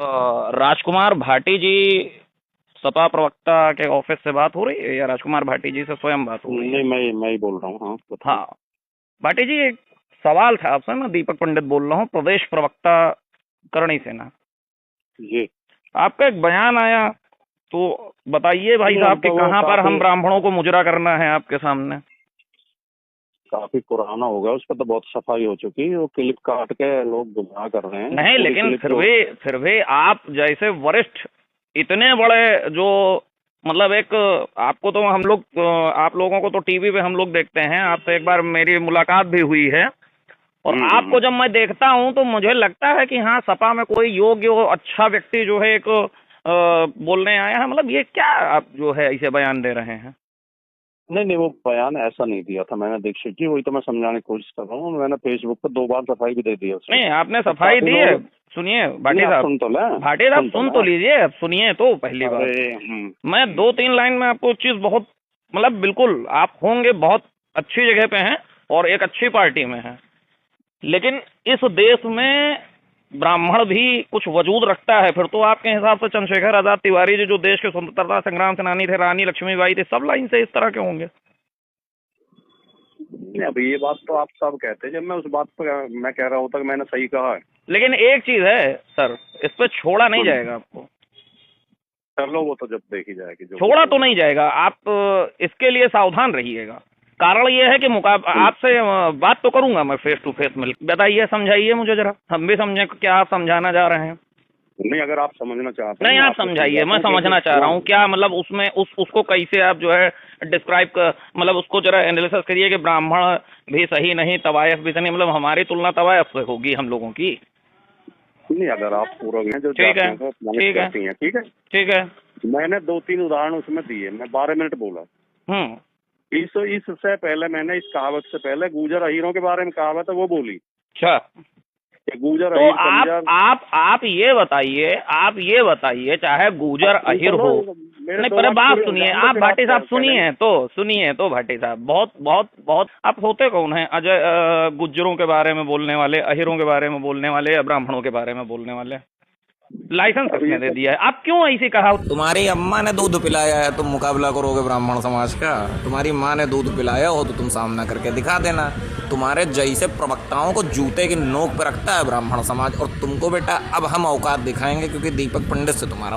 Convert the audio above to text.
राजकुमार भाटी जी सपा प्रवक्ता के ऑफिस से बात हो रही है या राजकुमार भाटी जी से स्वयं बात हो रही है? नहीं, मैं ही बोल रहा हूँ। हाँ, बताइए। हाँ, भाटी जी एक सवाल था आपसे। मैं दीपक पंडित बोल रहा हूँ, प्रदेश प्रवक्ता करणी सेना। जी। आपका एक बयान आया, तो बताइए भाई नहीं, साहब अब कि तो वो कहाँ पर हम काफी ब्राह्मणों को मुजरा करना है आपके सामने। काफी पुराना हो गया। उस पर तो बहुत सफाई हो चुकी है। वो क्लिप काट के लोग गुमराह कर रहे हैं। नहीं, पूरी लेकिन क्लिप फिर जो भी फिर भी आप जैसे वरिष्ठ, इतने बड़े जो, मतलब एक, आपको तो हम लोग, आप लोगों को तो टीवी पे हम लोग देखते हैं, आपसे एक बार मेरी मुलाकात भी हुई है। और आपको हम्म। जब मैं देखता हूं तो मुझे लगता है कि हाँ, सपा में कोई योग्य और अच्छा व्यक्ति जो है एक बोलने आया है। मतलब ये क्या आप जो है इसे बयान दे रहे हैं? नहीं नहीं, वो बयान ऐसा नहीं दिया था मैंने, दीक्षित जी। वही तो मैं समझाने की कोशिश कर रहा हूँ। मैंने फेसबुक पर 2 बार सफाई भी दे दी है उसमें। नहीं, आपने तो सफाई काफी दी है। लोग। सुनिए नहीं, भाटी आप साहब, सुन तो लें। भाटी साहब सुन तो सुन तो लें। लीजिए, अब सुनिए तो पहली बात। अरे। मैं 2-3 लाइन में आपको चीज बहुत, मतलब बिल्कुल आप होंगे बहुत अच्छी जगह पे हैं और एक अच्छी पार्टी में हैं, लेकिन इस देश में ब्राह्मण भी कुछ वजूद रखता है। फिर तो आपके हिसाब से चंद्रशेखर आजाद तिवारी जी जो देश के स्वतंत्रता संग्राम सेनानी थे, रानी लक्ष्मीबाई थी, सब लाइन से इस तरह के होंगे? नहीं, अब ये बात तो आप सब कहते हैं। जब मैं उस बात पर मैं कह रहा होता कि मैंने सही कहा है। लेकिन एक चीज है सर, इस पे छोड़ा नहीं हाँ, जाएगा आपको। चलो वो तो जब देखी जाएगी जो कुछ छोड़ा तो होगा। नहीं जाएगा। आप इसके लिए सावधान रहिएगा। कारण ये है कि आपसे बात तो करूंगा मैं फेस टू फेस मिल। बताइए, समझाइए मुझे जरा, हम भी समझें कि क्या आप समझाना चाह रहे हैं। नहीं, अगर आप समझना चाहते हैं नहीं, मैं आप आपको समझाइए, समझाता मैं हूँ समझना चाह रहा हूँ। कि क्या मतलब उसमें उसको कैसे आप जो है डिस्क्राइब कर, मतलब उसको जरा एनालिसिस करिए कि ब्राह्मण भी सही नहीं, तवायफ भी सही नहीं, मतलब हमारी तुलना तवायफ से होगी हम लोगों की। नहीं, अगर आप पूर्व हैं जो ठीक है, जातियों को अपमानित ठीक है, करती हैं, ठीक है। ठीक है। मैंने 2-3 उदाहरण उसमें दिए। मैं 12 मिनट बोला। हम्म। इससे पहले मैंने इस कहावत से पहले गुर्जर अहीरों के बारे में कहावत है वो बोली अच्छा, कि गुर्जर तो अहीर आप बंजर। आप आप ये बताइए, आप ये बताइए, चाहे आप गुजर सुन अहिर तो लो। हो। मेरे नहीं, 2 पहले वाक्य बात पूरे हो सुनिए जाने दो, आप फिर आप भाटी साहब, कहेंगे। सुनिए तो भाटी साहब, बहुत बहुत बहुत आप होते कौन हैं अजय, गुज्जरों के बारे में बोलने वाले, अहिरों के बारे में बोलने वाले या ब्राह्मणों के बारे में बोलने वाले? लाइसेंस अब किसने ये दे तो दिया है? आप क्यों ऐसी कहा? तुम्हारी अम्मा ने दूध पिलाया है, तुम मुकाबला करोगे ब्राह्मण समाज का? तुम्हारी माँ ने दूध पिलाया हो तो तुम सामना करके दिखा देना। तुम्हारे जैसे प्रवक्ताओं को जूते की नोक पे रखता है ब्राह्मण समाज, और तुमको बेटा अब हम औकात दिखाएंगे, क्योंकि दीपक पंडित से तुम्हारा